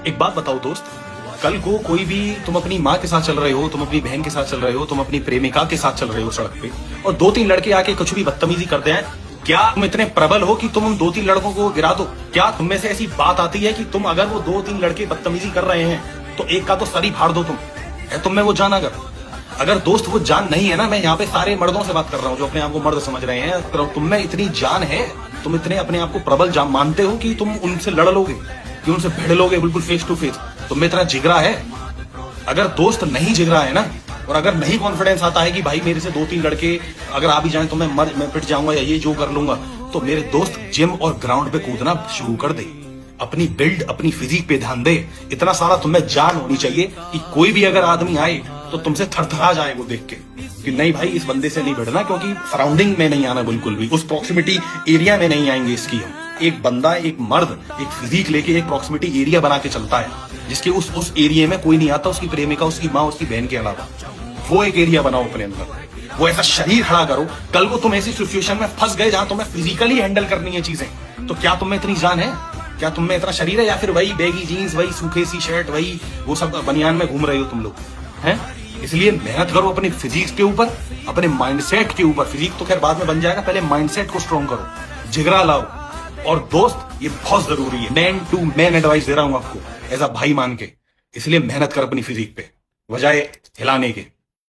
एक बात बताओ दोस्त, कल को कोई भी तुम अपनी माँ के साथ चल रहे हो, तुम अपनी बहन के साथ चल रहे हो, तुम अपनी प्रेमिका के साथ चल रहे हो सड़क पे, और दो तीन लड़के आके कुछ भी बदतमीजी करते हैं, क्या तुम इतने प्रबल हो कि तुम उन दो तीन लड़कों को गिरा दो? क्या तुम में से ऐसी बात आती है कि तुम अगर वो दो तीन लड़के बदतमीजी कर रहे हैं तो एक का तो सर ही फाड़ दो? तुम है तुम में वो जान? अगर दोस्त वो जान नहीं है ना, मैं यहाँ पे सारे मर्दों से बात कर रहा हूँ जो अपने आप को मर्द समझ रहे हैं, अगर तुम में इतनी जान है, तुम इतने अपने आप को प्रबल जान मानते हो कि तुम उनसे लड़ लोगे, कि उनसे भिड़ लोगे बिल्कुल फेस टू फेस, तुम में इतना जिगरा है? अगर दोस्त नहीं जिगरा है ना, और अगर नहीं कॉन्फिडेंस आता है कि भाई मेरे से दो तीन लड़के अगर आ भी जाएं तो मैं पिट जाऊंगा या ये जो कर लूंगा, तो मेरे दोस्त जिम और ग्राउंड पे कूदना शुरू कर दे, अपनी बिल्ड अपनी फिजिक पे ध्यान दे। इतना सारा तुम्हें जान होनी चाहिए कि कोई भी अगर आदमी आए तो तुमसे थरथरा जाए वो देख के कि नहीं भाई इस बंदे से नहीं भिड़ना, क्योंकि सराउंडिंग में नहीं आना, बिल्कुल भी उस प्रॉक्सिमिटी एरिया में नहीं आएंगे इसकी हम। एक बंदा, एक मर्द एक फिजिक लेके एक प्रॉक्सिमिटी एरिया बना के चलता है जिसके उस एरिया में कोई नहीं आता, उसकी प्रेमिका, उसकी माँ, उसकी बहन के अलावा। वो एक एरिया बनाओ अपने अंदर, वो ऐसा शरीर खड़ा करो, कल को तुम ऐसी सिचुएशन में फंस गए जहां तुम्हें फिजिकली हैंडल करनी है चीजें, तो क्या तुम में इतनी जान है? क्या तुम में इतना शरीर है? या फिर वही बैगी जीन्स, वही सूखे सी शर्ट, वही वो सब बनियान में घूम रहे हो तुम लोग हैं? इसलिए मेहनत करो अपनी फिजिक्स के ऊपर, अपने माइंडसेट के ऊपर। फिजिक तो खैर बाद में बन जाएगा, पहले माइंडसेट को स्ट्रॉन्ग करो, जिगरा लाओ। और दोस्त ये बहुत जरूरी है, मैन टू मैन एडवाइस दे रहा हूं आपको एज अ भाई मान के। इसलिए मेहनत कर अपनी फिजिक पे, बजाय हिलाने के।